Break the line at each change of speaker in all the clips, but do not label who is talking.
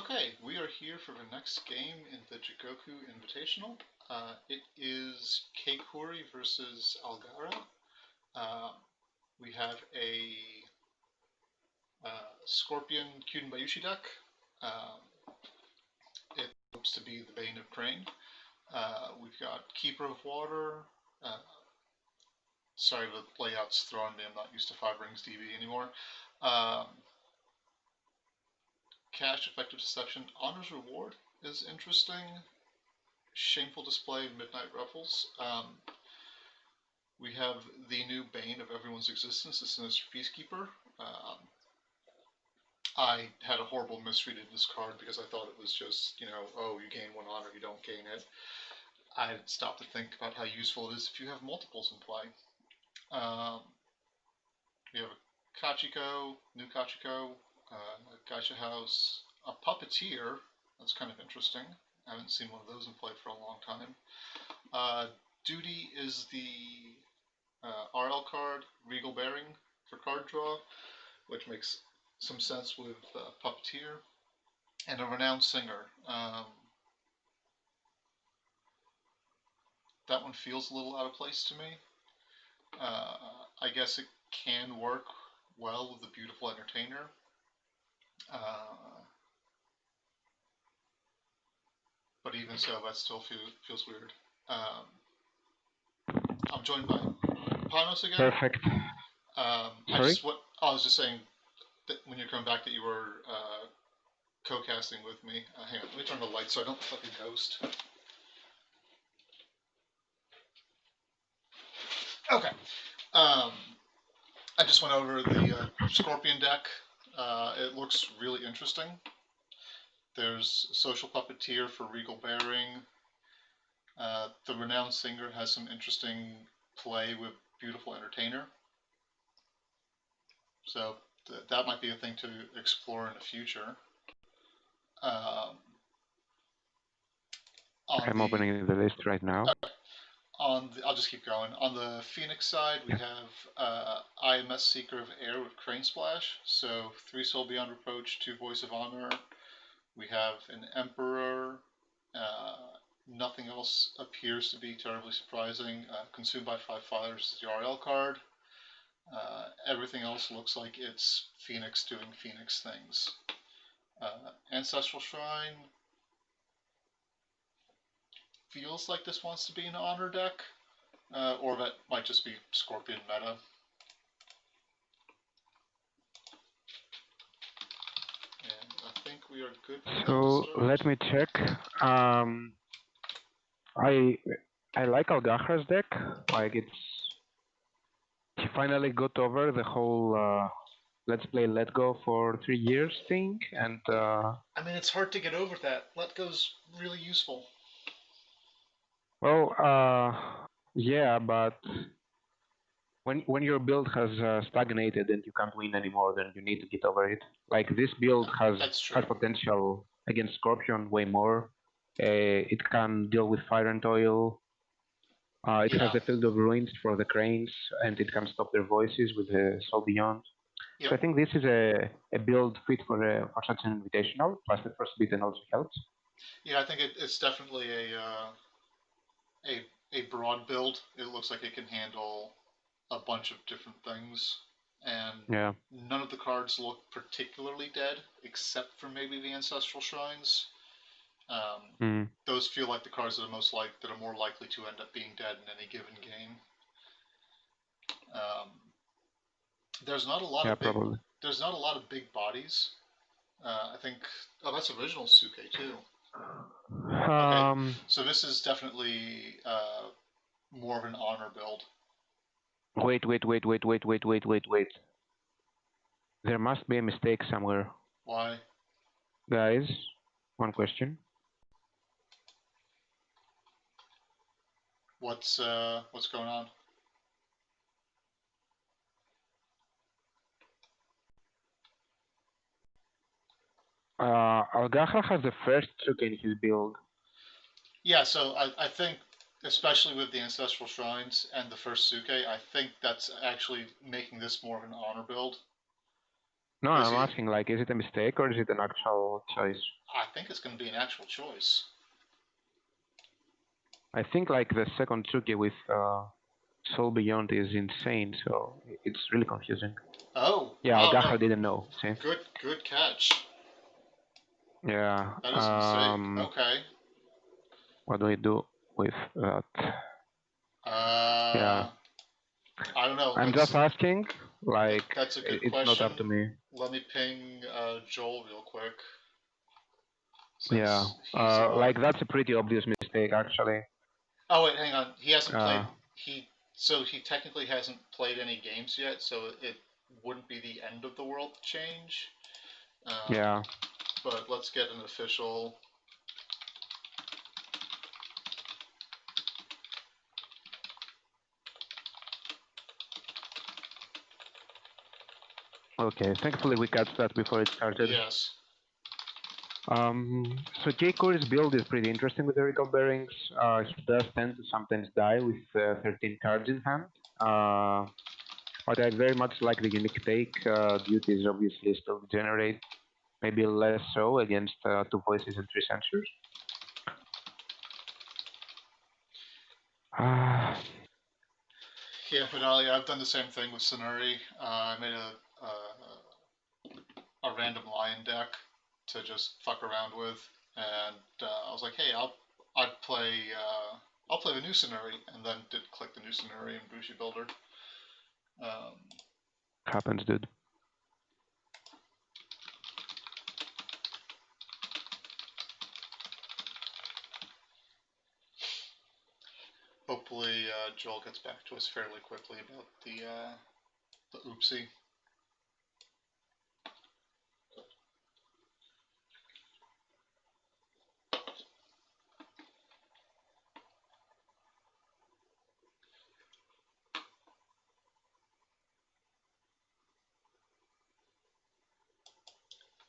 Okay, we are here for the next game in the Jigoku Invitational. It is KCOOREY versus Algahra. We have a Scorpion Kyuden Bayushi deck. It hopes to be the Bane of Crane. We've got Keeper of Water. Sorry, the layout's throwing me. I'm not used to 5 Rings DB anymore. Cash, Effective Deception, Honor's Reward is interesting. Shameful Display, Midnight Ruffles. We have the new bane of everyone's existence, the Sinister Peacekeeper. I had a horrible misread of this card because I thought it was just, you gain 1 honor, you don't gain it. I had stopped to think about how useful it is if you have multiples in play. We have a Kachiko, new Kachiko, a Geisha House, a Puppeteer. That's kind of interesting. I haven't seen one of those in play for a long time. Duty is the RL card, Regal Bearing for card draw, which makes some sense with Puppeteer. And a Renowned Singer. That one feels a little out of place to me. I guess it can work well with the Beautiful Entertainer. But even so, that still feels weird. I'm joined by Panos again.
Perfect.
I was just saying that when you're coming back that you were co-casting with me. Hang on, let me turn the light so I don't fucking ghost. Okay. I just went over the Scorpion deck. It looks really interesting. There's Social Puppeteer for Regal Bearing. The Renowned Singer has some interesting play with Beautiful Entertainer. So that might be a thing to explore in the future.
I'm opening the list right now.
Okay. I'll just keep going. On the Phoenix side, we have IMS Seeker of Air with Crane Splash. So 3 Soul Beyond Reproach, 2 Voice of Honor. We have an Emperor. Nothing else appears to be terribly surprising. Consumed by 5 Fires is the RL card. Everything else looks like it's Phoenix doing Phoenix things. Ancestral Shrine feels like this wants to be an honor deck, or that might just be Scorpion meta. And I think we are good.
So let me check. I like Algahra's deck. Like he finally got over the whole let's play Let Go for 3 years thing, and
I mean, it's hard to get over that. Let Go's really useful.
Well, yeah, but when your build has stagnated and you can't win anymore, then you need to get over it. Like this build has potential against Scorpion way more. It can deal with Fire and Oil. It has the Field of Ruins for the Cranes, and it can stop their voices with the Soul Beyond. Yep. So I think this is a build fit for such an invitational. Plus the first beaten also helps.
Yeah, I think it's definitely a broad build. It looks like it can handle a bunch of different things, and none of the cards look particularly dead, except for maybe the Ancestral Shrines. Those feel like the cards that are more likely to end up being dead in any given game. There's not a lot of big bodies. I think that's original Suke too. Okay, so this is definitely more of an honor build.
Wait. There must be a mistake somewhere.
Why?
Guys, one question.
What's going on?
Algahra has the first Suke in his build.
Yeah, so I think, especially with the Ancestral Shrines and the first Suke, I think that's actually making this more of an honor build.
No, I'm asking, like, is it a mistake or is it an actual choice?
I think it's going to be an actual choice.
I think, like, the second Tsuki with Soul Beyond is insane, so it's really confusing.
Oh,
yeah,
wow,
Algahra
no.
didn't know. See?
Good catch.
Yeah.
That is a mistake. Okay.
What do we do with that? Yeah.
I don't know.
I'm just asking. Like,
that's a good
it's
question.
not up to me.
Let me ping Joel real quick.
Yeah. Like, that's a pretty obvious mistake, actually.
Oh wait, hang on. He hasn't played. He technically hasn't played any games yet, so it wouldn't be the end of the world change.
Yeah.
But let's get an official.
Okay. Thankfully, we catch that before it started.
Yes.
So KCOOREY's build is pretty interesting with the recall bearings. He does tend to sometimes die with 13 cards in hand. But I very much like the unique take. Duties obviously still generate, maybe less so against 2 voices and 3 sensors.
Yeah, Finale, I've done the same thing with Sonuri. I made a random lion deck to just fuck around with, and I was like, hey, I'd play I'll play the new Sonuri, and then did click the new Sonuri in Bushi Builder.
Happens, dude.
Hopefully, Joel gets back to us fairly quickly about the oopsie.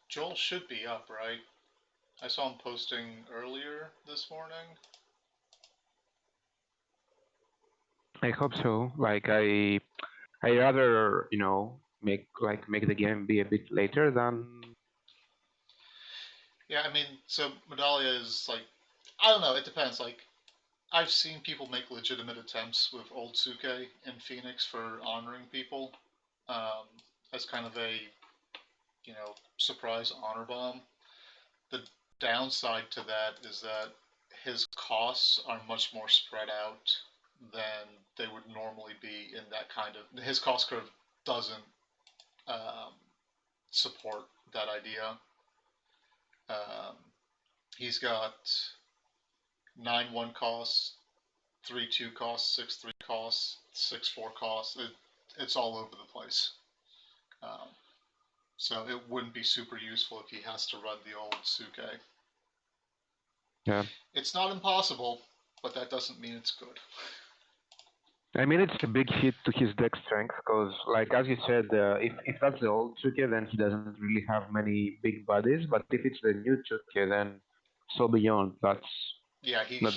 Joel should be up, right? I saw him posting earlier this morning.
I hope so. Like, I rather, make the game be a bit later than.
Yeah, I mean, so Medallia is like, I don't know. It depends. Like, I've seen people make legitimate attempts with Old Suke in Phoenix for honoring people, as kind of a, surprise honor bomb. The downside to that is that his costs are much more spread out than they would normally be in that kind of. His cost curve doesn't support that idea. He's got 9-1 costs, 3-2 costs, 6-3 costs, 6-4 costs. It's all over the place. So it wouldn't be super useful if he has to run the old Suke.
Yeah.
It's not impossible, but that doesn't mean it's good.
I mean, it's a big hit to his deck strength because, like, as you said, if that's the old Tsuke, then he doesn't really have many big bodies. But if it's the new Tsuke, then so beyond. That's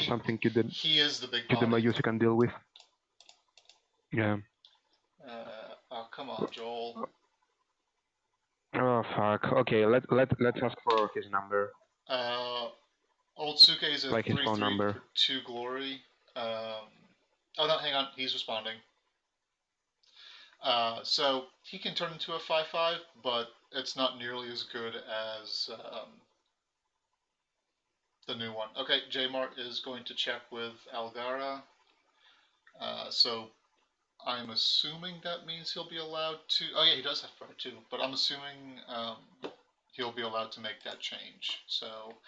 something
he is the big body.
Mayusi can deal with. Yeah.
Oh, come on, Joel.
Oh fuck. Okay, let's ask for his number.
Old Suke is a
like
3/3 for 2 glory. Oh no, hang on, he's responding. So he can turn into a 5/5, but it's not nearly as good as the new one. Okay, Jmart is going to check with Algahra. So I'm assuming that means he'll be allowed to. Oh yeah, he does have Pride too, but I'm assuming he'll be allowed to make that change. So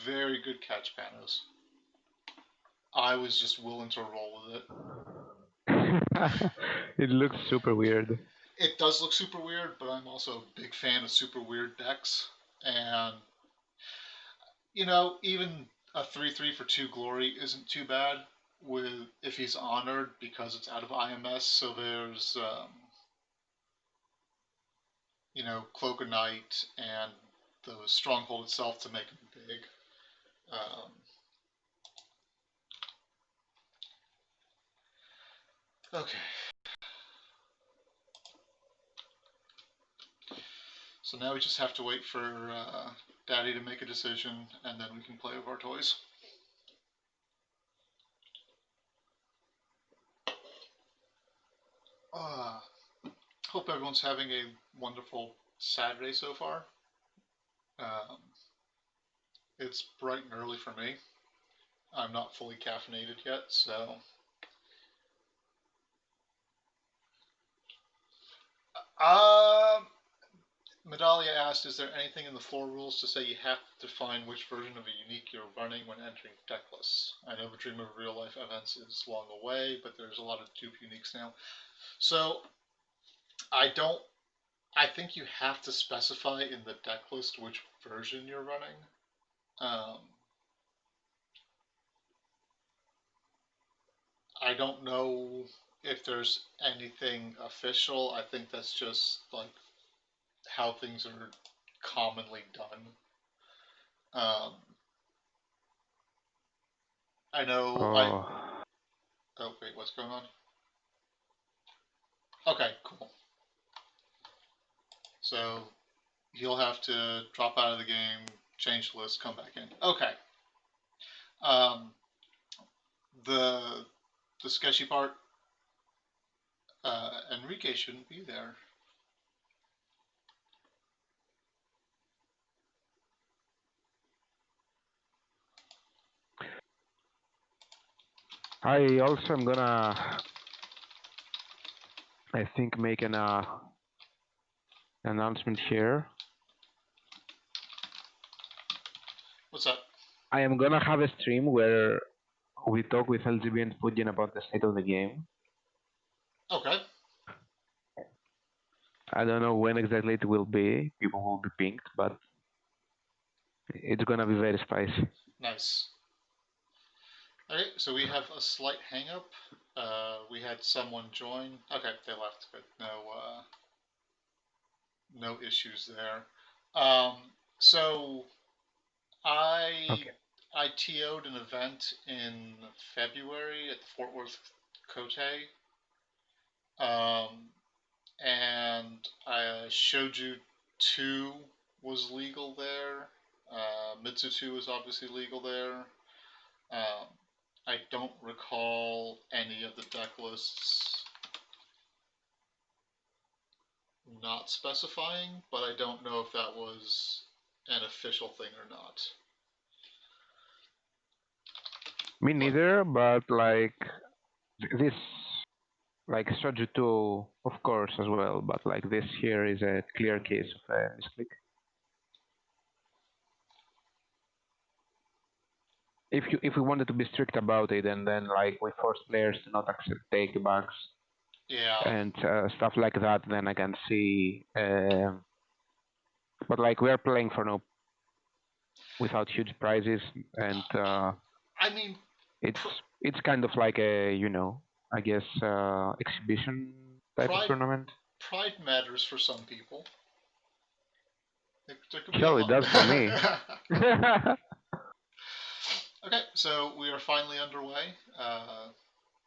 very good catch, Panos. I was just willing to roll with
it. It looks super weird.
It does look super weird, but I'm also a big fan of super weird decks. And, even a 3/3 for 2 glory isn't too bad if he's honored because it's out of IMS. So there's, Cloak of Night and the Stronghold itself to make him big. Okay. So now we just have to wait for Daddy to make a decision, and then we can play with our toys. Hope everyone's having a wonderful Saturday so far. It's bright and early for me. I'm not fully caffeinated yet, so. Medalia asked, is there anything in the floor rules to say you have to define which version of a unique you're running when entering deck lists? I know the dream of real life events is long away, but there's a lot of dupe uniques now. So, I think you have to specify in the deck list which version you're running. I don't know if there's anything official. I think that's just like how things are commonly done. I know. Oh wait, what's going on? Okay, cool. So you'll have to drop out of the game, change the list, come back in. Okay. The sketchy part. Enrique shouldn't be there.
I also am gonna, I think, make an announcement here.
What's up?
I am gonna have a stream where we talk with LGB and Pugin about the state of the game.
Okay.
I don't know when exactly it will be. People will be pinged, but it's gonna be very spicy.
Nice. Okay, so we have a slight hang-up. We had someone join. Okay, they left, but no issues there. So I TO'd an event in February at the Fort Worth Cote. And I showed you 2 was legal there. Mitsu 2 was obviously legal there. I don't recall any of the deck lists not specifying, but I don't know if that was an official thing or not.
Me neither, but like this, like Soju 2, of course, as well, but like this here is a clear case of a misclick. If we wanted to be strict about it, and then like we force players to not accept takebacks, and stuff like that, then I can see. But like we are playing for no, without huge prizes, and
I mean,
it's kind of like a, you know, I guess exhibition type of tournament.
Pride matters for some people.
Hell, it does for me.
Okay, so we are finally underway.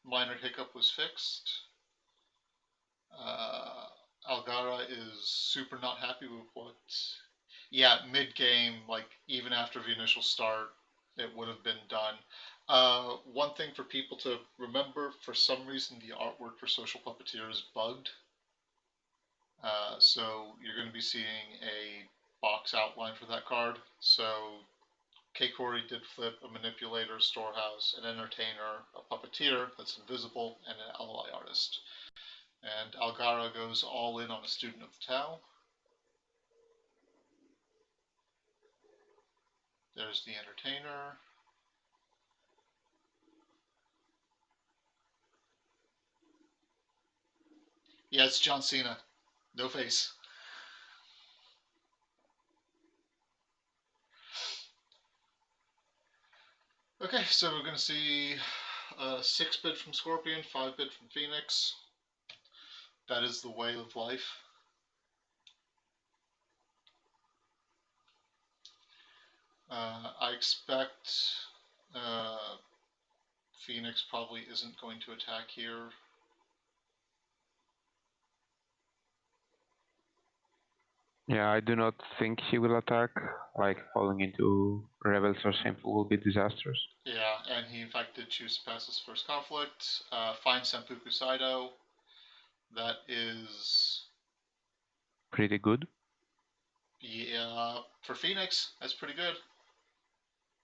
Minor hiccup was fixed. Algahra is super not happy with what. Yeah, mid-game, like even after the initial start, it would have been done. One thing for people to remember, for some reason the artwork for Social Puppeteer is bugged. So you're going to be seeing a box outline for that card. So KCOOREY did flip a manipulator, storehouse, an entertainer, a puppeteer that's invisible, and an ally artist. And Algahra goes all in on a student of the Tao. There's the entertainer. Yeah, it's John Cena. No face. Okay, so we're going to see 6-bid from Scorpion, 5-bid from Phoenix. That is the way of life. I expect Phoenix probably isn't going to attack here.
Yeah, I do not think he will attack. Like, falling into Rebels or Shameful will be disastrous.
Yeah, and he in fact did choose to pass his first conflict. Find Senpuku Saido. That is
pretty good.
Yeah, for Phoenix, that's pretty good.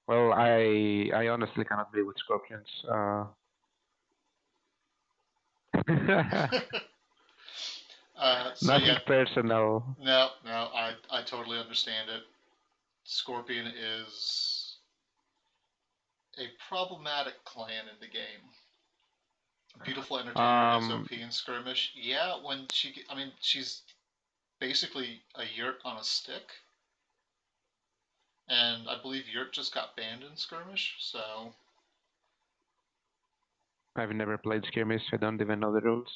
Well, I honestly cannot be with Scorpions.
So
Nothing
yeah,
personal.
no, I totally understand it. Scorpion is a problematic clan in the game. Beautiful Entertainer is OP in skirmish. Yeah, when she's basically a yurt on a stick, and I believe yurt just got banned in skirmish. So
I've never played skirmish. I don't even know the rules.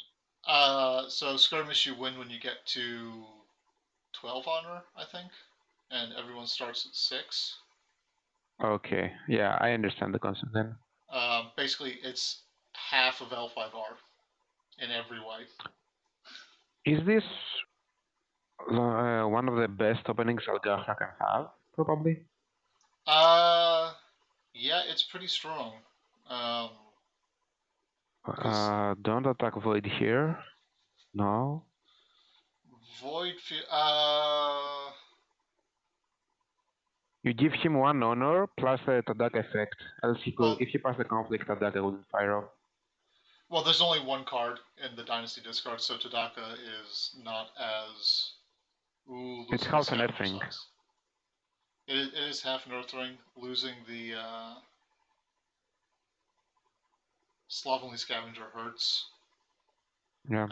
So skirmish you win when you get to 12 honor, I think, and everyone starts at 6.
Okay, yeah, I understand the concept then.
Basically, it's half of L5R in every way.
Is this one of the best openings Algahra can have, probably?
Yeah, it's pretty strong.
Don't attack Void here. No.
Void,
You give him 1 honor plus the Tadaka effect. Else he could, if he passed the conflict, Tadaka wouldn't fire off.
Well, there's only one card in the Dynasty discard, so Tadaka is not as... Ooh,
it's half an Earthring.
It is half an Earthring. Losing the Slovenly Scavenger hurts.
Yeah.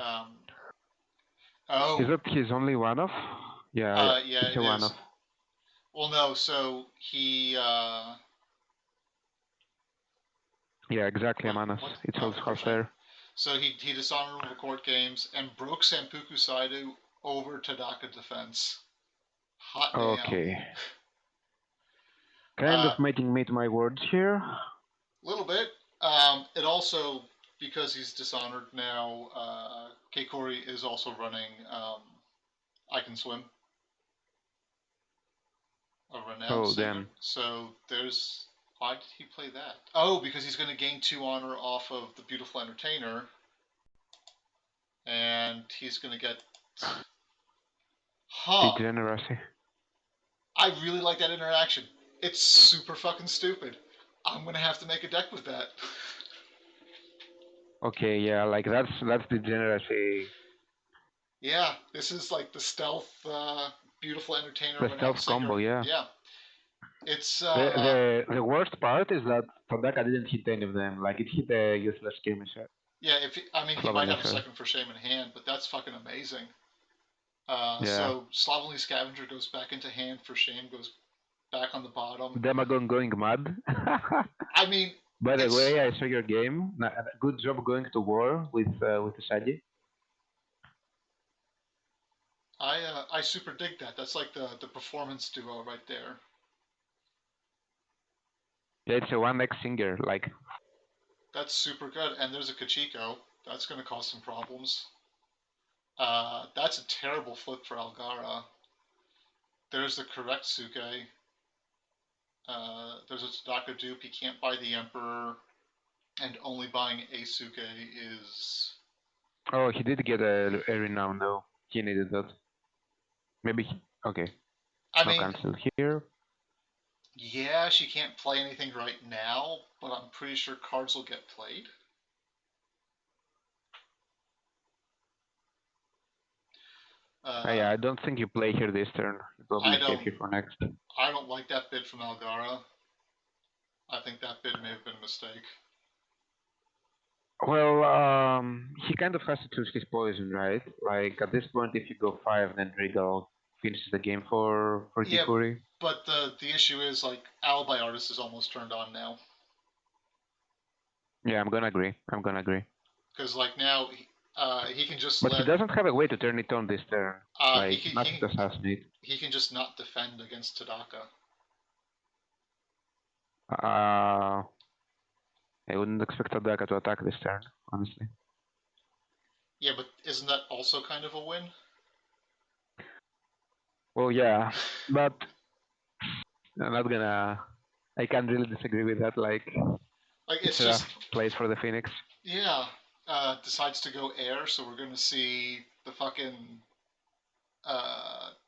Oh.
Is that his only one-off? Yeah, it's a one-off.
Well, no, so he...
Yeah, exactly, Manas. It's also half there.
So he dishonored over court games and broke Senpuku Saido over Tadaka defense. Hot damn.
Okay. Kind of making me to my words here.
A little bit. It also, because he's dishonored now, KCOOREY is also running I Can Swim. A renowned singer. Damn. So there's... Why did he play that? Oh, because he's going to gain 2 honor off of the Beautiful Entertainer. And he's going to get...
Degeneracy.
I really like that interaction. It's super fucking stupid. I'm going to have to make a deck with that.
Okay, yeah, like that's degeneracy.
Yeah, this is like the stealth Beautiful Entertainer.
The stealth combo, yeah.
Yeah. It's
the worst part is that Tadaka didn't hit any of them. Like it hit a useless skirmisher.
Yeah, he might have a second for Shame in hand, but that's fucking amazing. Yeah. So Slovenly Scavenger goes back into hand for Shame, goes back on the bottom.
Demagon going mad.
I mean,
by the way, I saw your game. Good job going to war with Usagi.
I super dig that. That's like the performance duo right there.
Yeah, it's a 1x singer, like.
That's super good. And there's a Kachiko. That's going to cause some problems. That's a terrible flip for Algahra. There's the correct Suke. There's a Tadaka dupe. He can't buy the Emperor. And only buying a Suke is...
Oh, he did get a renown though. He needed that. Maybe okay.
I mean,
cancel here.
Yeah, she can't play anything right now, but I'm pretty sure cards will get played.
Yeah, I don't think you play here this turn. You probably save here for next.
I don't like that bid from Algahra. I think that bid may have been a mistake.
Well, he kind of has to choose his poison, right? Like at this point, if you go 5, then Regal finishes the game for KCOOREY.
But the issue is like Alibi Artist is almost turned on now.
Yeah, I'm gonna agree.
Because like now he can just.
But he doesn't have a way to turn it on this turn. Like nothing to assassinate.
He can just not defend against Tadaka.
I wouldn't expect Tadaka to attack this turn, honestly.
Yeah, but isn't that also kind of a win?
Well, yeah, but I'm not gonna. I can't really disagree with that. Like,
it's
it's a rough
just,
place for the Phoenix.
yeah, decides to go air, so we're gonna see the fucking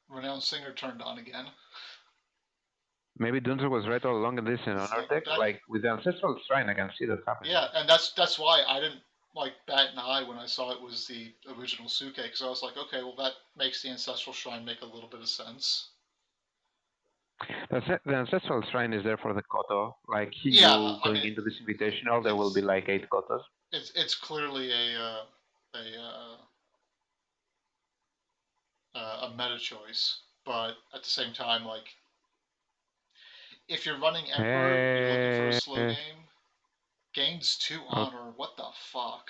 renowned singer turned on again.
Maybe Dunzo was right all along in this in
It's
honor
like
deck.
that,
Like with the Ancestral Shrine, I can see that happening.
yeah, and that's why I didn't like bat an eye when I saw it was the original Suke, because I was like, okay, well that makes the ancestral shrine make a little bit of sense.
The Ancestral Shrine is there for the Koto. Like
Yeah,
Higu
I
going
mean,
into this invitational, there will be
it's
like 8 Kotos.
it's clearly a meta choice, but at the same time, like if you're running Emperor, you're looking for a slow game. Gains 2 honor. What the fuck?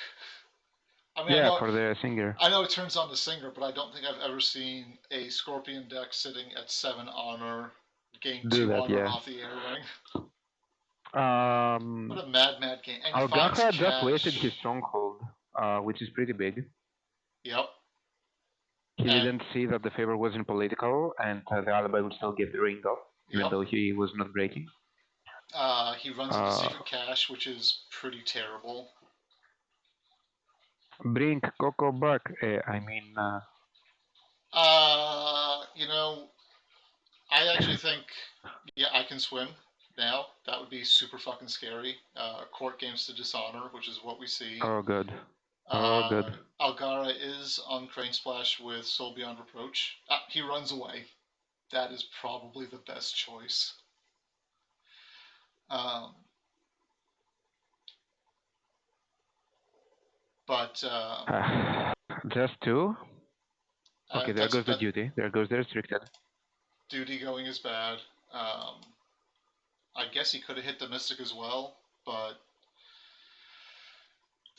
I mean,
yeah, for the Singer.
I know it turns on the Singer, but I don't think I've ever seen a Scorpion deck sitting at 7 honor, gain
Do
2
that,
honor
yeah.
off the air ring.
Um,
What a mad game. And he finds
Algahra
cash.
just wasted his Stronghold, which is pretty big.
Yep.
He didn't see that the favor wasn't political, and the alibi would still get ringed off, even though he was not breaking.
He runs into secret cache, which is pretty terrible.
Bring Coco back. I mean.
You know, I actually think, yeah, I can swim now. That would be super fucking scary. Court games to dishonor, which is what we see.
Oh, good. Oh, good.
Algahra is on Crane Splash with Soul Beyond Reproach. He runs away. That is probably the best choice. But
just 2? Okay, there goes the duty. There goes the restricted.
Duty going is bad. I guess he could have hit the Mystic as well, but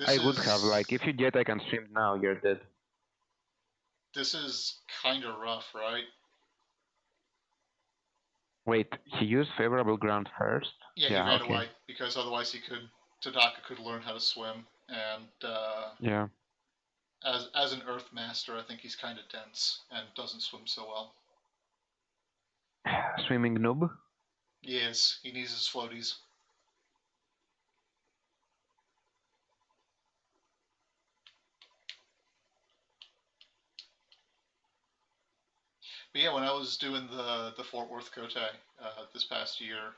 I would have. Like, if you get I can stream now, you're dead.
This is kind of rough, right?
Wait, he used favorable ground first?
Yeah, he ran away because otherwise Tadaka could learn how to swim, and
yeah.
As an Earth Master, I think he's kind of dense and doesn't swim so well.
Swimming noob?
Yes, he needs his floaties. But yeah, when I was doing the Fort Worth Kote this past year,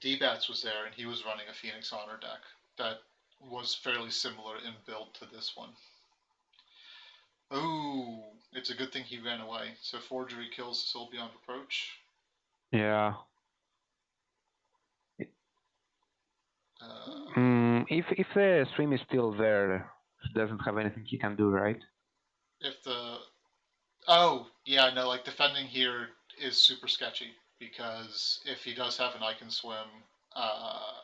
D-Bats was there, and he was running a Phoenix Honor deck that was fairly similar in build to this one. Ooh, it's a good thing he ran away. So Forgery kills Soul Beyond Reproach.
Yeah. If the stream is still there, he doesn't have anything he can do, right?
Oh, yeah, no, like defending here is super sketchy, because if he does have an I can swim, I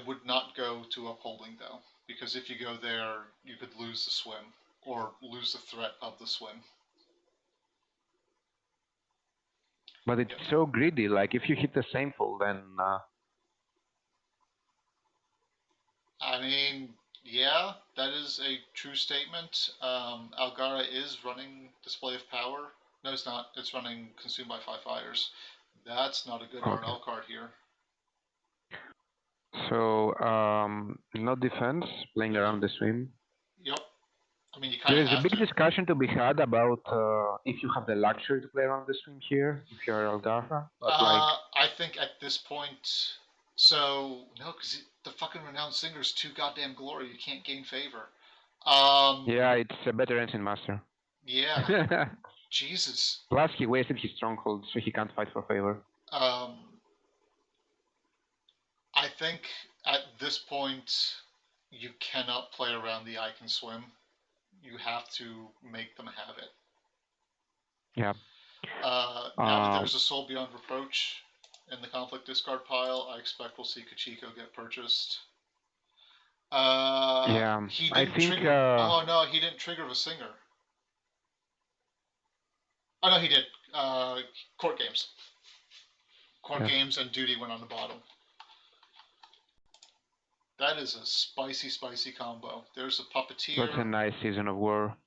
would not go to upholding though, because if you go there, you could lose the swim, or lose the threat of the swim.
But it's so greedy, like if you hit the same full, then...
I mean, yeah, that is a true statement. Algahra is running Display of Power. No, it's not. It's running Consumed by 5 Fires. That's not a good RNL card here.
So, no defense, playing around the swim.
Yep. I mean, you kind
of have to. There is a big discussion to be had about if you have the luxury to play around the swim here, if you're Algahra.
I think at this point, no, because the fucking Renowned Singer's too goddamn glory. You can't gain favor.
Yeah, it's a better Ancient Master.
Yeah. Jesus.
Plus, he wasted his Stronghold, so he can't fight for favor.
I think at this point, you cannot play around the I can swim. You have to make them have it.
Yeah.
Now that there's a Soul Beyond Reproach in the conflict discard pile, I expect we'll see Kachiko get purchased.
Yeah,
I think. Oh no, he didn't trigger the Singer. Oh no, he did. Court games. Court games and Duty went on the bottom. That is a spicy, spicy combo. There's a Puppeteer.
That's a nice Season of War.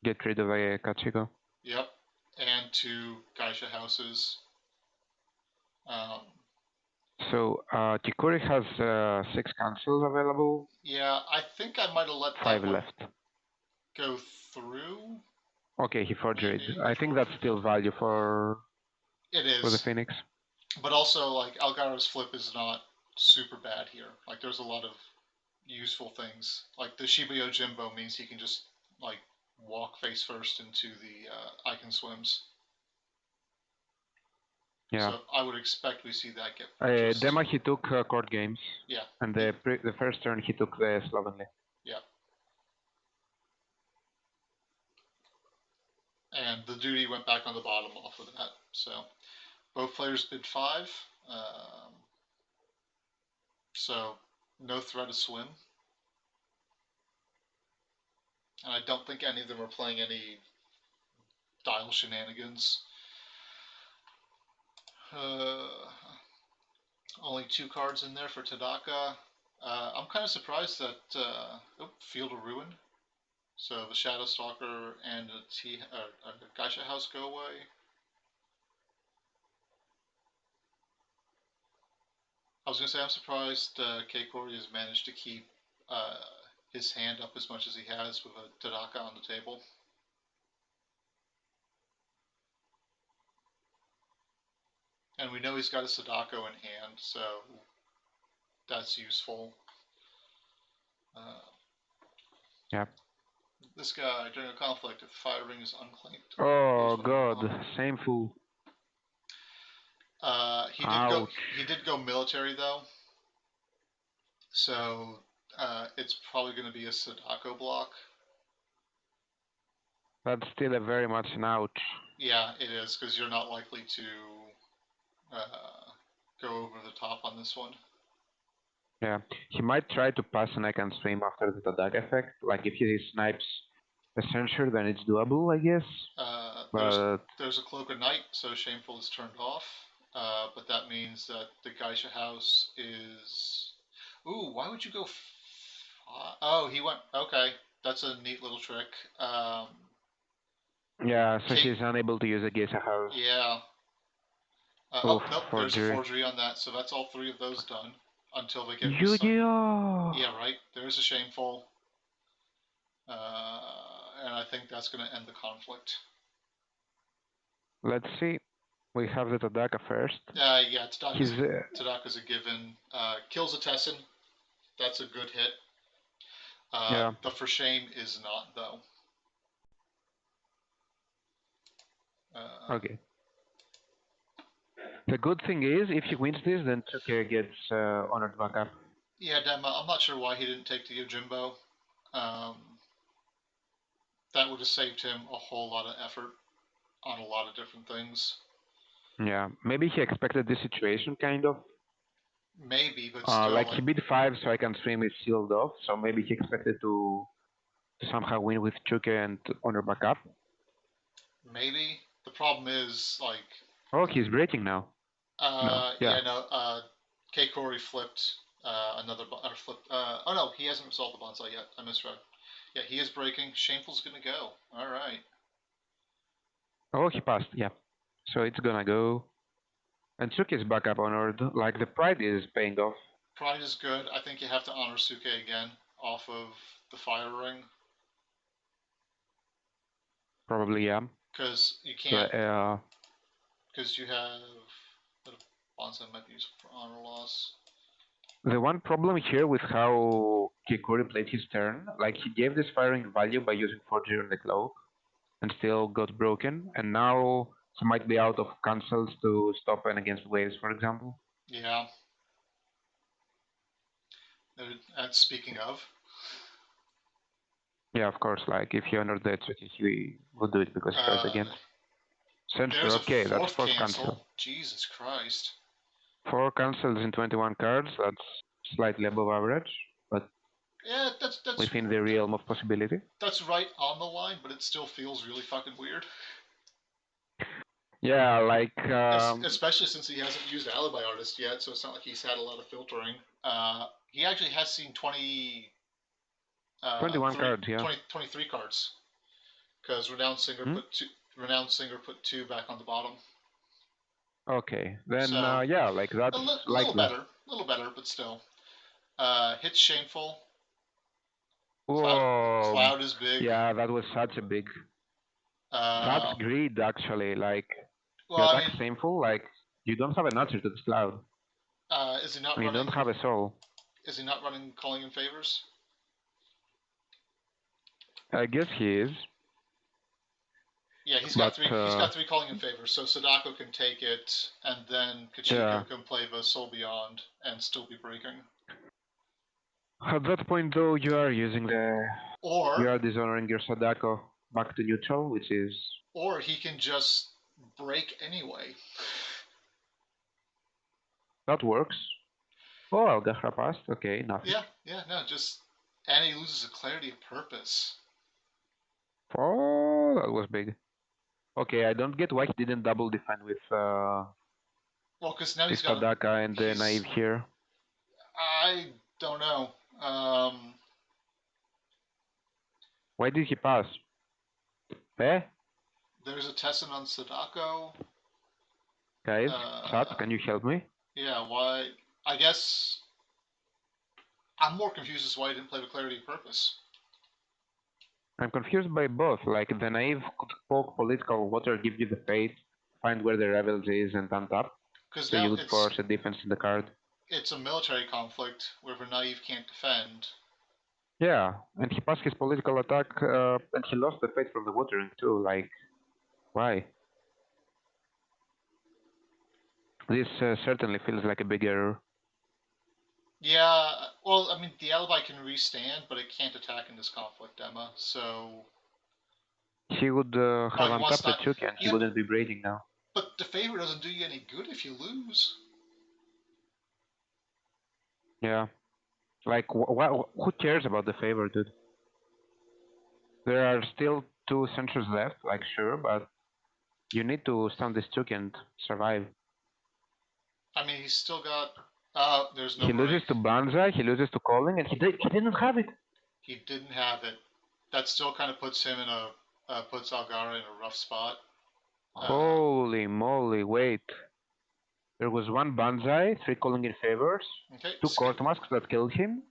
get rid of a Kachiko.
Yep, and 2 Geisha houses.
So KCOOREY has 6 cancels available.
Yeah, I think I might have let
5
that one
left.
go through.
Okay, he forgered.
Maybe.
I think that's still value for
It
the
is.
Phoenix.
But also, like, Algahra's flip is not super bad here. Like, there's a lot of useful things. Like, the Shiba Yojimbo means he can just, like, walk face first into the Icon Swims.
Yeah.
So I would expect we see that get purchased.
Dema, he took court games.
Yeah.
And the first turn he took the Slovenly.
Yeah. And the duty went back on the bottom off of that. So both players bid 5. So no threat of swim. And I don't think any of them are playing any dial shenanigans. Only 2 cards in there for Tadaka. I'm kind of surprised that Field of Ruin. So the Shadow Stalker and a Geisha House go away. I was going to say I'm surprised KCOOREY has managed to keep his hand up as much as he has with a Tadaka on the table. And we know he's got a Sadako in hand, so that's useful.
Yeah.
This guy, during a conflict, if the fire ring is unclaimed.
Oh god, shameful.
He did go military though, so it's probably going to be a Sadako block.
That's still a very much an ouch.
Yeah, it is, because you're not likely to go over the top on this one.
Yeah, he might try to pass an icon stream after the Tadaka effect. Like if he snipes a censure, then it's doable, I guess.
There's a Cloak of Night, so Shameful is turned off. But that means that the Geisha House is... Ooh, why would you go... Oh, he went... Okay, that's a neat little trick.
Yeah, so he's unable to use a Geisha House.
Yeah. Nope, there's a forgery on that, so that's all 3 of those done. Until they get
Yu-Gi-Oh!
Yeah, right. There's a Shameful. And I think that's going to end the conflict.
Let's see. We have the Tadaka first.
Yeah, Tadaka's a given. Kills a Tessin. That's a good hit.
Yeah.
The For Shame is not, though.
Okay. The good thing is, if he wins this, then Tsuke gets honored back up.
Yeah, Dema, I'm not sure why he didn't take the Yojimbo. That would have saved him a whole lot of effort on a lot of different things.
Yeah, maybe he expected this situation, kind of.
Maybe, but still...
like he bid 5, so Icon Stream is sealed off, so maybe he expected to somehow win with Tsuke and honor back up.
Maybe. The problem is, like...
Oh, he's breaking now.
KCOOREY flipped oh no, he hasn't resolved the bonsai yet. I misread. Yeah, he is breaking. Shameful's gonna go. Alright.
Oh, he passed, yeah. So it's gonna go. And Tsuke is back up honored. Like, the pride is paying off.
Pride is good. I think you have to honor Suke again off of the fire ring.
Probably, yeah.
Because you can't... Because you have... Bonsai might be useful for honor loss.
The one problem here with how KCOOREY played his turn, like he gave this firing value by using Forgery on the Cloak, and still got broken, and now he might be out of cancels to stop and against waves, for example.
Yeah. And speaking of...
Yeah, of course, like if he honored the Tsuki, he would do it because he has against. Censure, okay, that's 4th cancel.
Jesus Christ.
4 cancels in 21 cards, that's slightly above average, but
yeah, that's
within the realm of possibility.
That's right on the line, but it still feels really fucking weird.
Yeah, like...
especially since he hasn't used Alibi Artist yet, so it's not like he's had a lot of filtering. He actually has seen 21
cards, yeah.
23 cards. Because Renowned Singer put 2 back on the bottom.
Okay, then
So,
yeah, like that's
a little better, but still. Hits Shameful.
Whoa.
Cloud is big.
Yeah, that was such a big. That's greed, actually. Like,
well,
you attack Shameful, like, you don't have an answer to this cloud.
Is he not
and
running?
You don't have a soul.
Is he not running Calling in Favors?
I guess he is.
Yeah, he's got 3 Calling in Favors, so Sadako can take it, and then Kachiko can play the Soul Beyond and still be breaking.
At that point, though, you are using the.
Or.
You are dishonoring your Sadako back to neutral, which is.
Or he can just break anyway.
That works. Oh, Algahra passed. Okay, nothing.
Yeah, no, just. And he loses a Clarity of Purpose.
Oh, that was big. Okay, I don't get why he didn't double defend with. Well,
because now he's got
Sadaka and the Naive here.
I don't know.
Why did he pass? Eh?
There's a Tessin on Sadako.
Guys, chat, can you help me?
Yeah, why? I guess I'm more confused as to why he didn't play with Clarity of Purpose.
I'm confused by both. Like, the Naive could poke Political Water, give you the fate, find where the Rebels is, and untap. So you would force a defense in the card.
It's a military conflict where the Naive can't defend.
Yeah, and he passed his political attack, and he lost the fate from the watering too. Like, why? This certainly feels like a big error.
Yeah, well, I mean, the Alibi can restand, but it can't attack in this conflict, Emma, so...
He would have untapped the Chuki and he wouldn't be braiding now.
But the favor doesn't do you any good if you lose.
Yeah. Like, who cares about the favor, dude? There are still 2 centuries left, like, sure, but you need to stun this Chuki and survive.
I mean, he's still got... there's no
He loses to Banzai, he loses to Calling, and he didn't have it.
He didn't have it. That still kind of puts him in a... puts Algahra in a rough spot.
Holy moly, wait. There was 1 Banzai, 3 Calling in Favors, 2 Court Masks that killed him.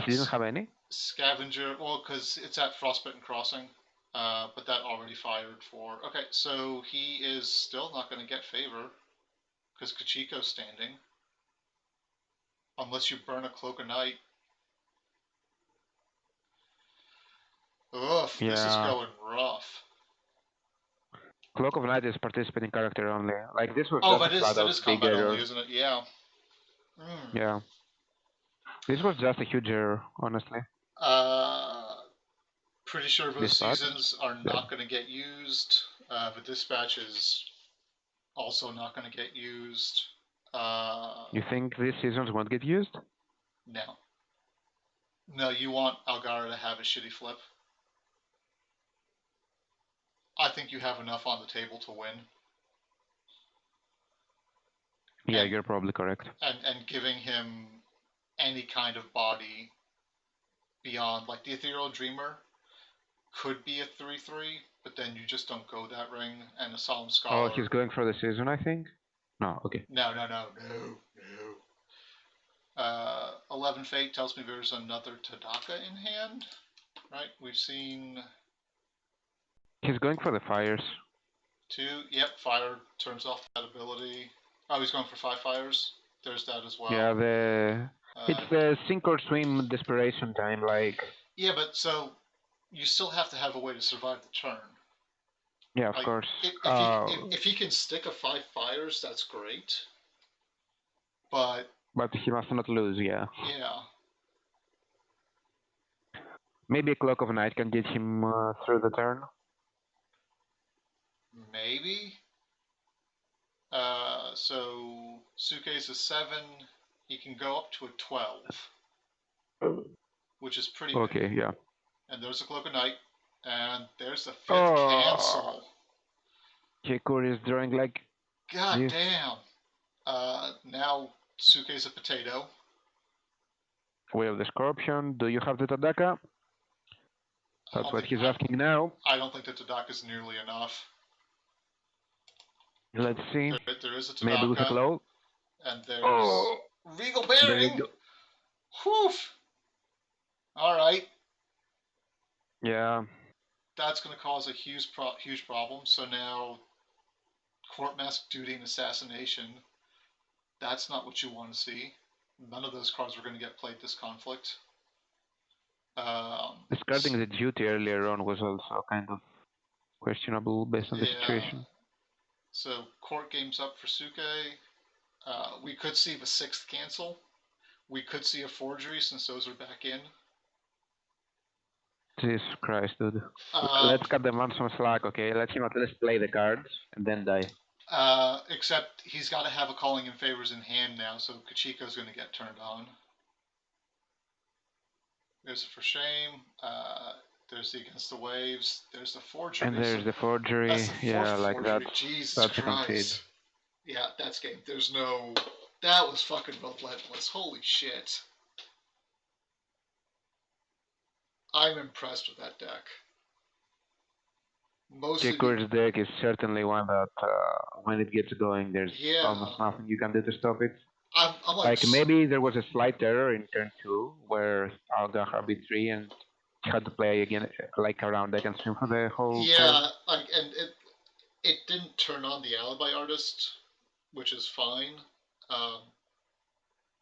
He didn't have any?
Scavenger, well, because it's at Frostbitten Crossing, but that already fired for... Okay, so he is still not going to get favor, because Kachiko's standing. Unless you burn a Cloak of Night. Ugh, yeah. This is going rough.
Cloak of Night is participating character only. Like, this was
just that is combat only, isn't it? Yeah.
Yeah. This was just a huge error, honestly.
Pretty sure those seasons are not going to get used. The dispatch is also not going to get used.
You think these seasons won't get used?
No. No, you want Algahra to have a shitty flip. I think you have enough on the table to win.
Yeah, you're probably correct.
And giving him any kind of body beyond, like, the Ethereal Dreamer could be a 3/3, but then you just don't go that ring, and a Solemn Scholar...
Oh, he's going for the season, I think? No, okay.
No. 11 Fate tells me there's another Tadaka in hand, right? We've seen...
He's going for the fires.
2, yep, fire turns off that ability. Oh, he's going for 5 fires? There's that as well.
Yeah, it's the sink or swim desperation time, like...
Yeah, but so, you still have to have a way to survive the turn.
Yeah, of course.
If he can stick a 5 fires, that's great. But
he must not lose, yeah.
Yeah.
Maybe a Cloak of Night can get him through the turn.
Maybe. So Suke's a 7. He can go up to a 12, which is pretty
okay,
big.
Yeah.
And there's a Cloak of Night, and there's the 5th cancel.
KCOOREY is drawing like...
God damn. Now Suke's a potato.
Way of the Scorpion. Do you have the Tadaka? That's what he's asking now.
I don't think that Tadaka is nearly enough.
Let's see.
There is a Tadaka.
Maybe with a glow.
And there's Regal Bearing. Whew. All right.
Yeah.
That's going to cause a huge problem. So now, Court Mask Duty and Assassination. That's not what you want to see. None of those cards are going to get played this conflict.
Discarding the duty earlier on was also kind of questionable based on the situation.
So Court games up for Suke. We could see the 6th cancel. We could see a forgery since those are back in.
Jesus Christ, dude. Let's cut the man some slack, okay? Let him at least play the cards and then die.
Except he's got to have a Calling in Favors in hand now, so Kachiko's going to get turned on. There's a For Shame. There's the Against the Waves. There's the Forgery.
And there's the Forgery. Yeah, like that.
That's a concede. Yeah, that's game. There's no... That was fucking relentless. Holy shit. I'm impressed with that deck.
Jigoku's deck is certainly one that, when it gets going, there's almost nothing you can do to stop it.
I'm
like maybe there was a slight error in turn 2 where Algahra beat 3 and had to play again like around deck and swim for the whole turn.
And it didn't turn on the Alibi Artist, which is fine.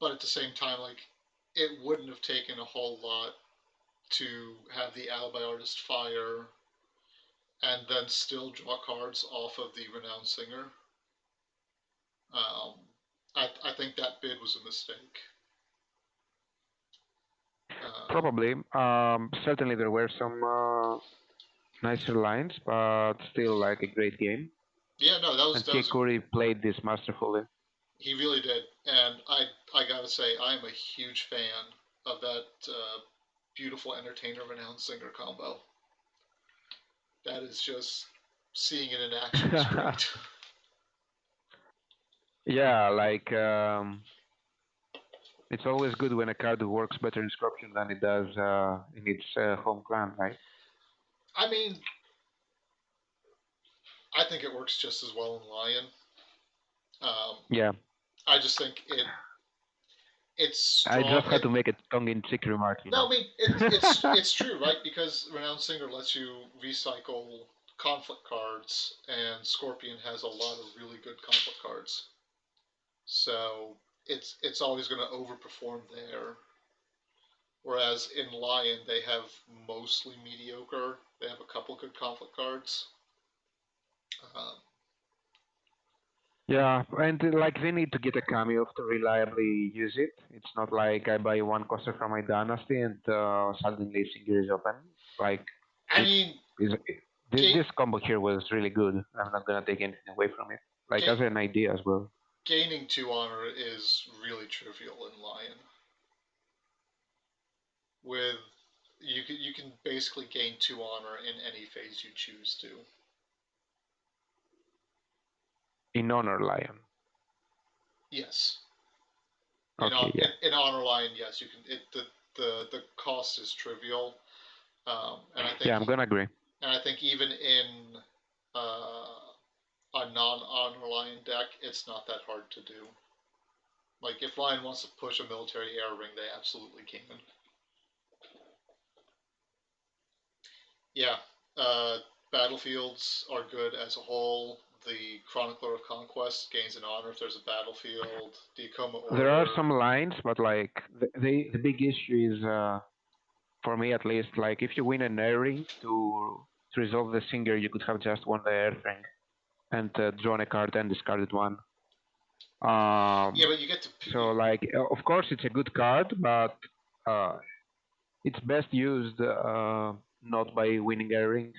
But at the same time, like, it wouldn't have taken a whole lot to have the Alibi Artist fire and then still draw cards off of the Renowned Singer. I think that bid was a mistake.
Probably. Certainly there were some nicer lines, but still like a great game.
Yeah, no, that was...
And KCOOREY played this masterfully.
He really did. And I gotta say, I'm a huge fan of that beautiful Entertainer Renowned Singer combo. That is just... Seeing it in action is great.
Yeah, like... it's always good when a card works better in Scorpion than it does in its home clan, right?
I mean, I think it works just as well in Lion.
Yeah.
I just think it's strong.
I just had to make a tongue-in-cheek remark.
No, I mean, it's true, right? Because Renowned Singer lets you recycle conflict cards, and Scorpion has a lot of really good conflict cards. So it's always going to overperform there. Whereas in Lion, they have mostly mediocre. They have a couple good conflict cards.
Yeah, and like they need to get a cameo to reliably use it. It's not like I buy one coaster from my dynasty and suddenly Singer is open. Like,
I mean,
this combo here was really good. I'm not gonna take anything away from it. Like as an idea as well.
Gaining 2 honor is really trivial in Lion. With you can basically gain 2 honor in any phase you choose to.
In Honor Lion.
Yes.
Okay,
in Honor Lion, yes, you can. The cost is trivial, and I think.
Yeah, I'm gonna agree.
And I think even in a non-Honor Lion deck, it's not that hard to do. Like if Lion wants to push a military air ring, they absolutely can. Yeah, battlefields are good as a whole. The Chronicler of Conquest gains an honor if there's a battlefield. The Akoma Order...
There are some lines, but like the big issue is, for me at least, like if you win an air ring to resolve the Singer, you could have just won the air ring and drawn a card and discarded one.
Yeah, but you get to...
So like, of course it's a good card, but it's best used not by winning a ring.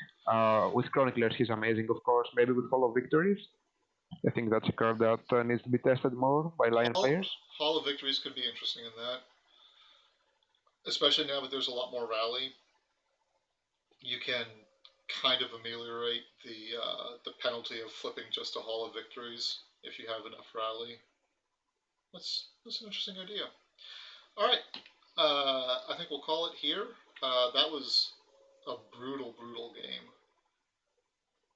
With Chroniclers, he's amazing, of course. Maybe with Hall of Victories. I think that's a card that needs to be tested more by Lion players.
Hall of Victories could be interesting in that. Especially now that there's a lot more rally. You can kind of ameliorate the penalty of flipping just a Hall of Victories if you have enough rally. That's an interesting idea. All right. I think we'll call it here. That was a brutal, brutal game,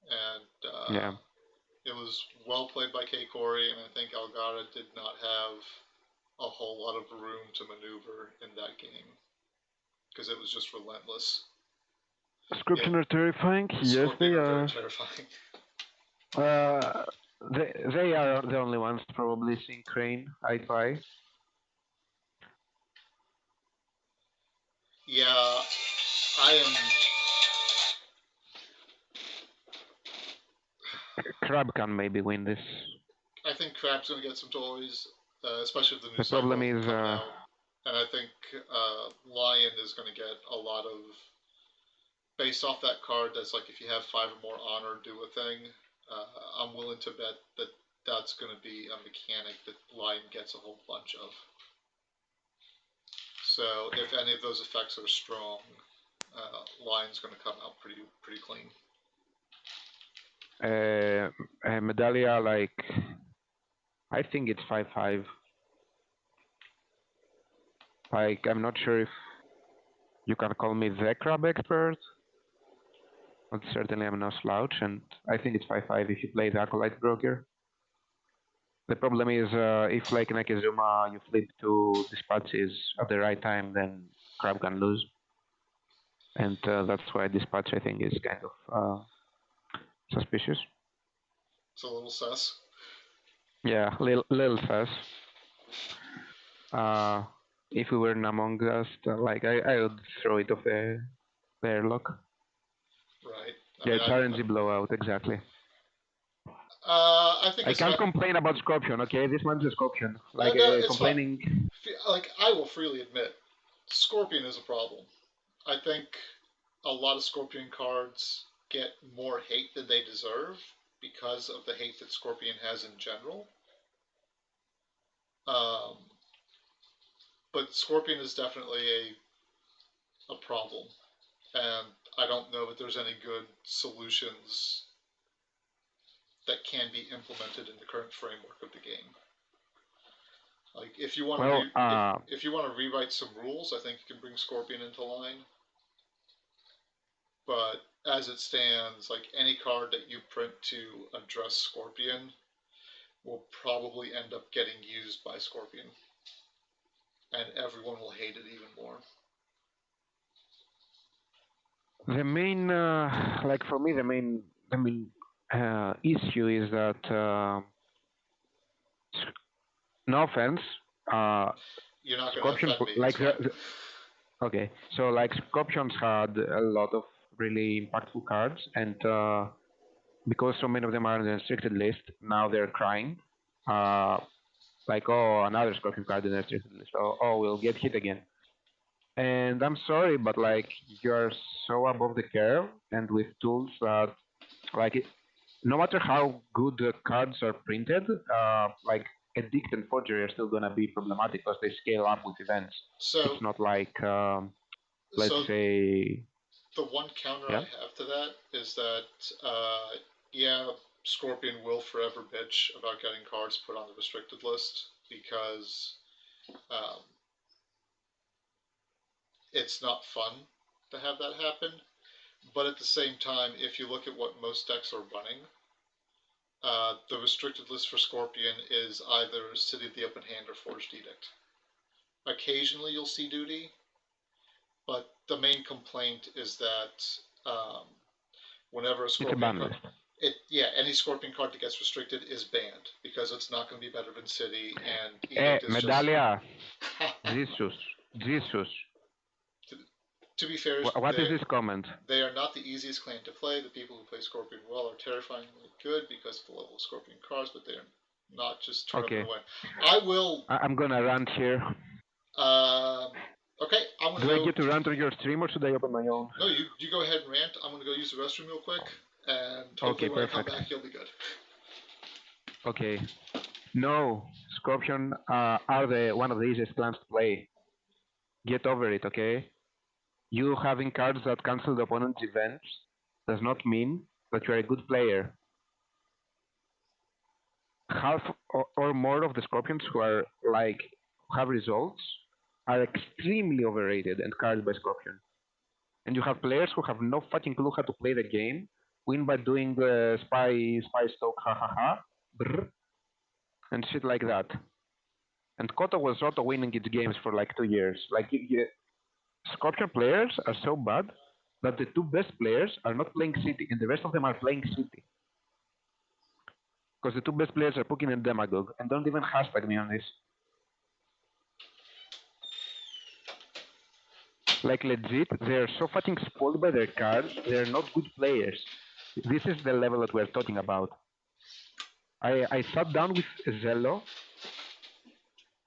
and
Yeah.
it was well played by KCOOREY, and I think Algahra did not have a whole lot of room to maneuver in that game because it was just relentless.
Scorpion are terrifying. Yes,
Scorpion
they
are very
are.
terrifying.
They are the only ones probably seeing Crane eye to eye.
Yeah, I am.
Crab can maybe win this.
I think Crab's going to get some toys, especially if the new
The
cycle
problem is,
coming out. And I think Lion is going to get a lot of, based off that card, that's like if you have 5 or more honor, do a thing. I'm willing to bet that that's going to be a mechanic that Lion gets a whole bunch of. So if any of those effects are strong, Lion's going to come out pretty clean.
Medallia, like, I think it's 5-5. Like, I'm not sure if you can call me the crab expert, but certainly I'm no slouch, and I think it's 5-5 if you play the Acolyte Broker. The problem is, if like Nakizuma, you flip two dispatches at the right time, then Crab can lose. And that's why dispatch, I think, is kind of suspicious.
It's a little sus.
Yeah, little sus. If we were in Among Us, like I would throw it off the airlock.
Right.
Yeah, it's RNG blowout, exactly.
I think
I can't complain about Scorpion, okay? This one's a Scorpion. Like,
no,
complaining.
Fine. Like, I will freely admit, Scorpion is a problem. I think a lot of Scorpion cards get more hate than they deserve because of the hate that Scorpion has in general. But Scorpion is definitely a problem, and I don't know that there's any good solutions that can be implemented in the current framework of the game. Like, if you want to if you want to rewrite some rules, I think you can bring Scorpion into line. But as it stands, like any card that you print to address Scorpion will probably end up getting used by Scorpion, and everyone will hate it even more.
The main, like for me, the main issue is that no offense,
you're not going to offend me. Like
okay, so like Scorpions had a lot of really impactful cards, and because so many of them are on the restricted list, now they're crying. Like, oh, another Scorpion card in the restricted list. Oh, we'll get hit again. And I'm sorry, but like you're so above the curve, and with tools that, like, no matter how good the cards are printed, like Edict and Forgery are still gonna be problematic because they scale up with events. So it's not like, let's say.
The one counter I have to that is that, yeah, Scorpion will forever bitch about getting cards put on the restricted list because it's not fun to have that happen. But at the same time, if you look at what most decks are running, the restricted list for Scorpion is either City of the Open Hand or Forged Edict. Occasionally you'll see Duty, but the main complaint is that whenever a Scorpion card, any Scorpion card that gets restricted is banned because it's not going to be better than City, and Edict is
Medallia. Jesus.
To be fair,
what is this comment?
They are not the easiest clan to play. The people who play Scorpion well are terrifyingly good because of the level of Scorpion cards, but they're not just turning away.
I'm gonna rant here.
Okay,
Do I get to rant on your stream or should I open my own?
No, you go ahead and rant. I'm gonna go use the restroom real quick, and hopefully when I come back, you'll be good.
Okay. No, Scorpion are one of the easiest clans to play. Get over it, okay? You having cards that cancel the opponent's events does not mean that you're a good player. Half or more of the Scorpions who are like have results are extremely overrated and carried by Scorpion. and you have players who have no fucking clue how to play the game, win by doing spy stoke, ha ha ha, brr, and shit like that. And Koto was auto winning its games for like 2 years. Like, Scorpion players are so bad that the two best players are not playing City, and the rest of them are playing City. Because the two best players are Pukin and Demagogue, and don't even hashtag me on this. Like, legit, they're so fucking spoiled by their cards, they're not good players. This is the level that we're talking about. I sat down with Zello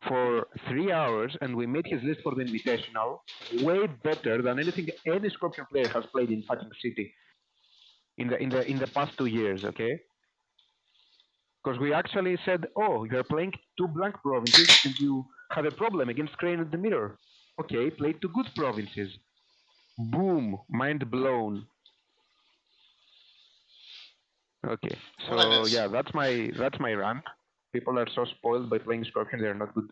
for 3 hours and we made his list for the Invitational way better than anything any Scorpion player has played in fucking City in the past 2 years, okay? Because we actually said, oh, you're playing 2 blank provinces and you have a problem against Crane and the Mirror. Okay, play 2 good provinces. Boom, mind blown. Okay, so yeah, that's my rant. People are so spoiled by playing Scorpion, they're not good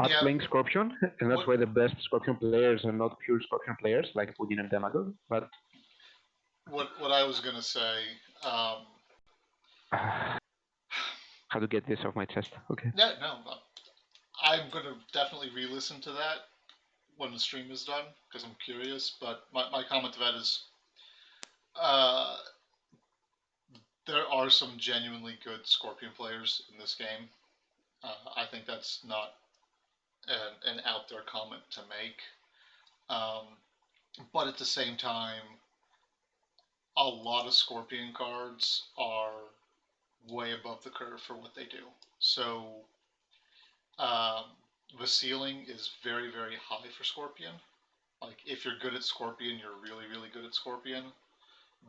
at playing Scorpion, and that's why the best Scorpion players are not pure Scorpion players like Putin and Demagogue. But
what I was gonna say.
How to get this off my chest? Okay.
Yeah, no, I'm gonna definitely re-listen to that when the stream is done because I'm curious. But my comment to that is, there are some genuinely good Scorpion players in this game. I think that's not an out there comment to make. But at the same time, a lot of Scorpion cards are way above the curve for what they do. So the ceiling is very, very high for Scorpion. Like, if you're good at Scorpion, you're really, really good at Scorpion.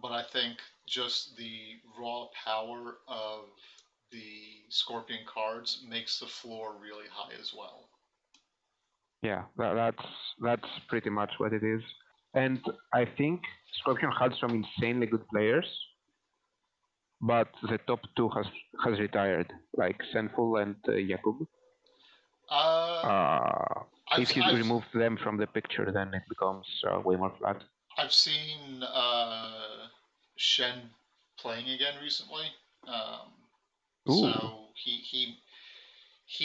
But I think just the raw power of the Scorpion cards makes the floor really high as well.
Yeah, that's pretty much what it is. And I think Scorpion had some insanely good players, but the top 2 has retired, like Senful and Jakub. If you remove them from the picture, then it becomes way more flat.
I've seen Shen playing again recently, so he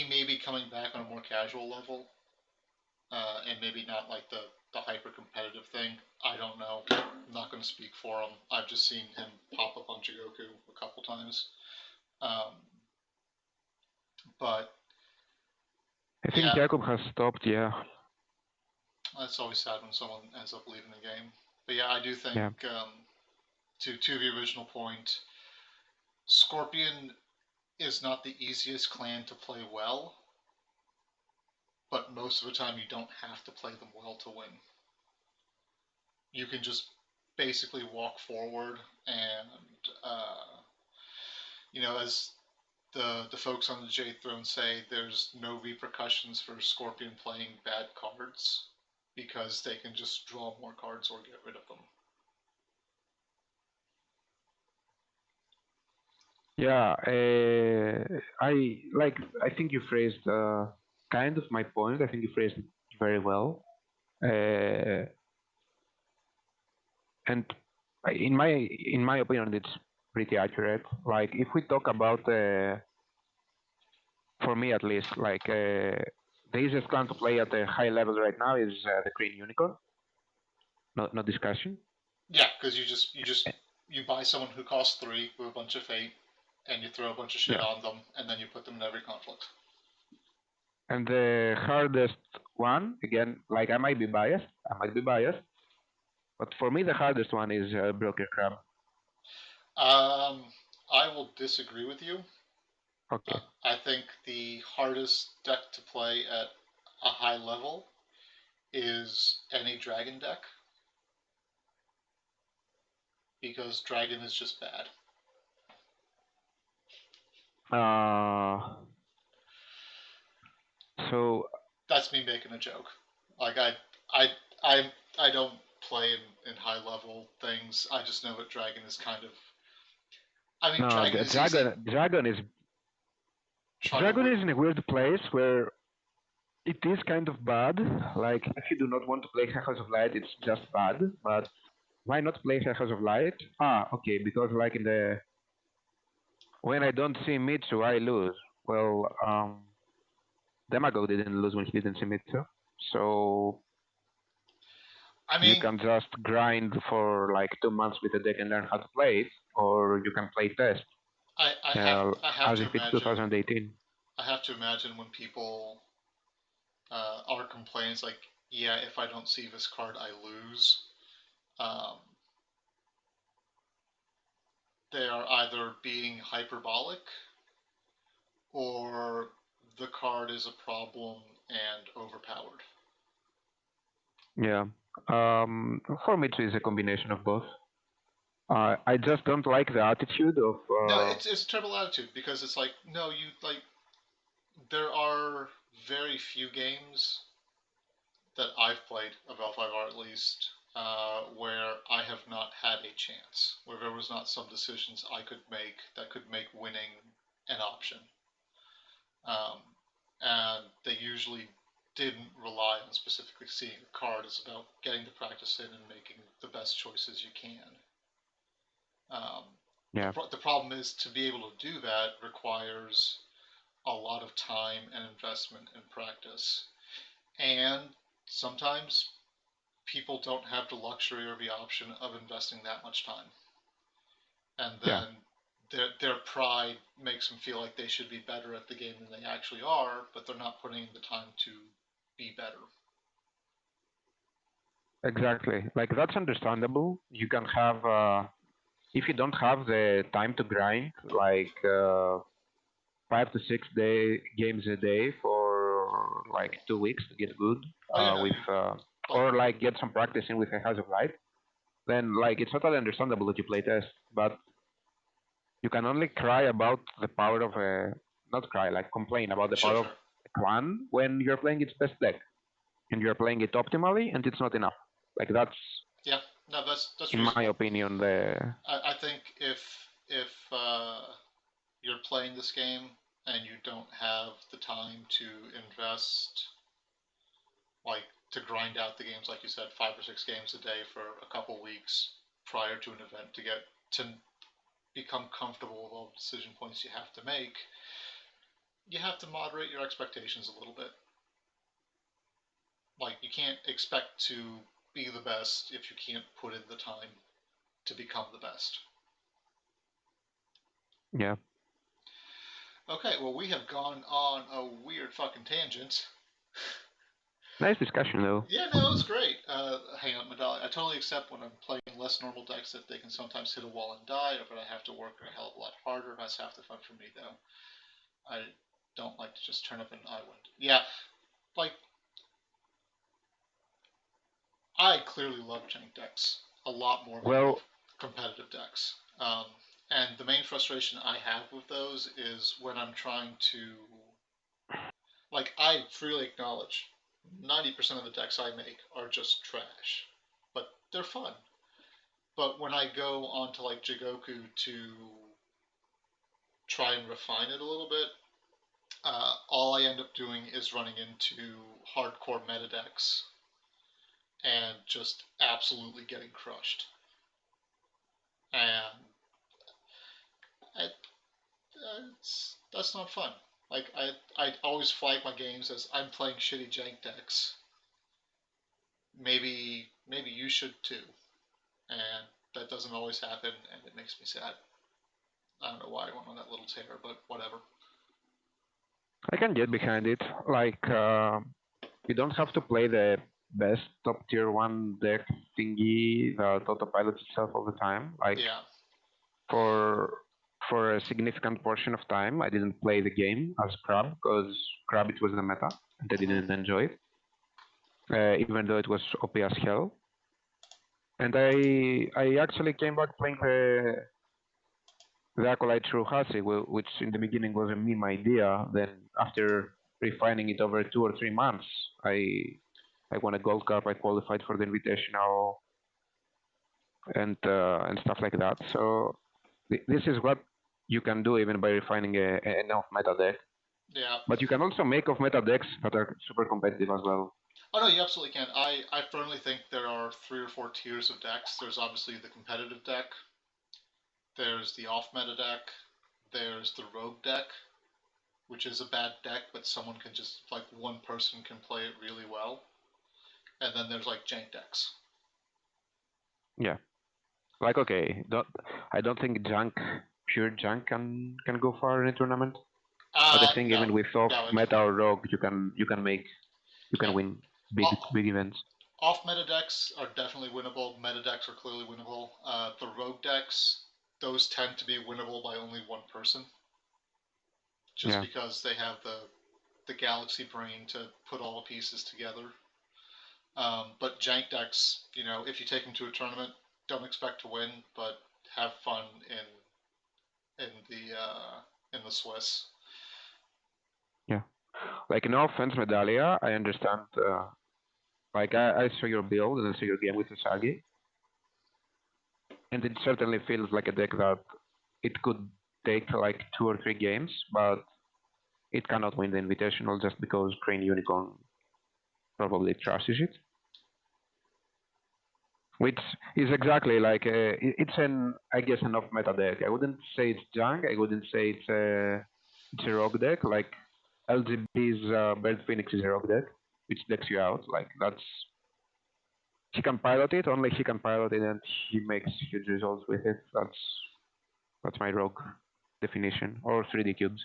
may be coming back on a more casual level, and maybe not like the hyper competitive thing. I don't know. I'm not going to speak for him. I've just seen him pop up on Jigoku a couple times. But
I think Jacob has stopped. Yeah.
That's always sad when someone ends up leaving the game. But yeah, I do think to the original point, Scorpion is not the easiest clan to play well, but most of the time you don't have to play them well to win. You can just basically walk forward and, as the folks on the Jade Throne say, there's no repercussions for Scorpion playing bad cards because they can just draw more cards or get rid of them.
Yeah, I think you phrased kind of my point. I think you phrased it very well. And in my opinion, it's pretty accurate. Like, if we talk about, for me at least, like the easiest clan to play at a high level right now is the Green Unicorn. No discussion.
Yeah, because you buy someone who costs 3 with a bunch of fate, and you throw a bunch of shit on them, and then you put them in every conflict.
And the hardest one, again, like, I might be biased, but for me the hardest one is Broker Crab.
I will disagree with you.
Okay.
I think the hardest deck to play at a high level is any dragon deck, because dragon is just bad.
So
that's me making a joke. Like, I don't play in high level things. I just know that dragon is kind of. I mean,
Dragon is in a weird place where It is kind of bad. Like, if you do not want to play House of Light, it's just bad. But why not play House of Light? Okay, because like in the when I don't see Mitsu, I lose. Well, Demago didn't lose when he didn't see Mitsu, so
I
you
mean,
can just grind for like 2 months with the deck and learn how to play it, or you can play test
I have
as
to
if it's
imagine
2018.
I have to imagine when people are complaining, it's like, yeah, if I don't see this card, I lose. Um, they are either being hyperbolic or the card is a problem and overpowered.
Yeah. For me, it's a combination of both. I just don't like the attitude of.
No, it's a terrible attitude because it's like, no, you like there are very few games that I've played of L5R at least where I have not had a chance, where there was not some decisions I could make that could make winning an option. Um, and they usually didn't rely on specifically seeing a card. It's about getting the practice in and making the best choices you can. Um,
Yeah.
the problem is to be able to do that requires a lot of time and investment and practice. And sometimes people don't have the luxury or the option of investing that much time. And
Yeah.
then their pride makes them feel like they should be better at the game than they actually are, but they're not putting in the time to be better.
Exactly. Like that's understandable. You can have if you don't have the time to grind, like 5 to 6 games a day for like 2 weeks to get good
Oh yeah, no,
with
like
or like get some practice in with a House of Light, then like it's totally understandable that you play test. But you can only cry about the power of a not cry like complain about the
sure,
power of
sure.
a clan when you're playing its best deck and you're playing it optimally and it's not enough. Like that's
Yeah, no, that's
in my
reasonable.
opinion the
I think if you're playing this game and you don't have the time to invest, like to grind out the games, like you said, 5 or 6 games a day for a couple weeks prior to an event to get to become comfortable with all the decision points you have to make, you have to moderate your expectations a little bit. Like you can't expect to be the best if you can't put in the time to become the best.
yeah.
Okay, well we have gone on a weird fucking tangent.
Nice discussion though.
Yeah, no, it was great. Hang on, Medallion. I totally accept when I'm playing less normal decks that they can sometimes hit a wall and die, or that I have to work a hell of a lot harder. That's half the fun for me, though. I don't like to just turn up an island. Yeah, like I clearly love jank decks a lot more than I love
Well,
competitive decks. And the main frustration I have with those is when I'm trying to, like, I freely acknowledge 90% of the decks I make are just trash, but they're fun. But when I go onto like Jigoku to try and refine it a little bit, all I end up doing is running into hardcore meta decks and just absolutely getting crushed. And that's not fun. Like I always flag my games as I'm playing shitty jank decks. Maybe you should too. And that doesn't always happen, and it makes me sad. I don't know why I went on that little tear, but whatever.
I can get behind it. Like, you don't have to play the best top tier one deck thingy that autopilots itself all the time. Like,
Yeah.
for for a significant portion of time, I didn't play the game as Crab because Crab it was the meta and I didn't enjoy it, even though it was OP as hell. And I actually came back playing the Acolyte through Hasi, which in the beginning was a meme idea. Then after refining it over 2 or 3 months, I won a Gold Cup. I qualified for the Invitational and stuff like that. So this is what you can do even by refining enough meta deck.
Yeah.
But you can also make of meta decks that are super competitive as well.
Oh no, you absolutely can. I firmly think there are 3 or 4 tiers of decks. There's obviously the competitive deck. There's the off-meta deck. There's the rogue deck, which is a bad deck, but someone can just, like, one person can play it really well. And then there's, like, jank decks.
Yeah. Like, okay, I don't think pure junk can go far in a tournament. But I think
No.
even with off meta or rogue, you can win big events.
Off meta decks are definitely winnable. Meta decks are clearly winnable. The rogue decks, those tend to be winnable by only one person, just because they have the galaxy brain to put all the pieces together. But jank decks, if you take them to a tournament, don't expect to win, but have fun in the Swiss.
Yeah, like no offense, Medalia, I understand. Like I saw your build and I saw your game with Usagi, and it certainly feels like a deck that it could take like 2 or 3 games, but it cannot win the Invitational just because Crane Unicorn probably trashes it. Which is exactly like it's I guess an off meta deck. I wouldn't say it's junk. I wouldn't say it's a rogue deck. Like LGB's Bird Phoenix is a rogue deck, which decks you out. Like he can pilot it. Only he can pilot it, and he makes huge results with it. That's my rogue definition, or 3D cubes.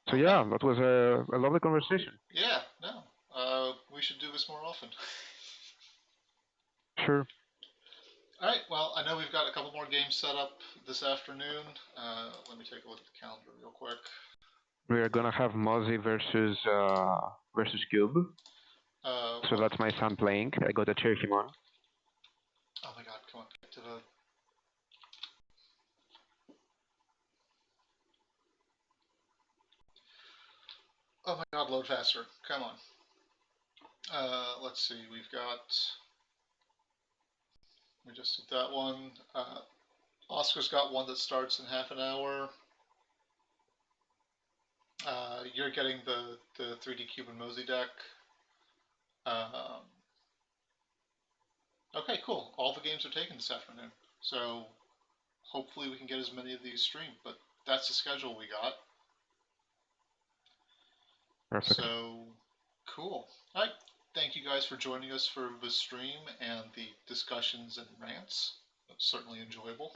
So yeah, that was a lovely conversation.
Yeah, no. We should do this more often.
Sure.
All right, well, I know we've got a couple more games set up this afternoon. Let me take a look at the calendar real quick.
We are gonna have Mozzie versus Cube. So that's my son playing. I got to cheer him on.
Oh my god, come on, get to the... Oh my god, load faster. Come on. Let's see, we've got... We just did that one. Oscar's got one that starts in half an hour. You're getting the 3D Cube and Mosey deck. Okay, cool. All the games are taken this afternoon. So hopefully we can get as many of these streamed, but that's the schedule we got.
Perfect.
So, cool. All right. Thank you guys for joining us for the stream and the discussions and rants. That was certainly enjoyable.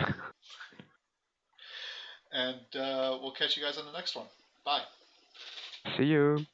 And we'll catch you guys on the next one. Bye.
See you.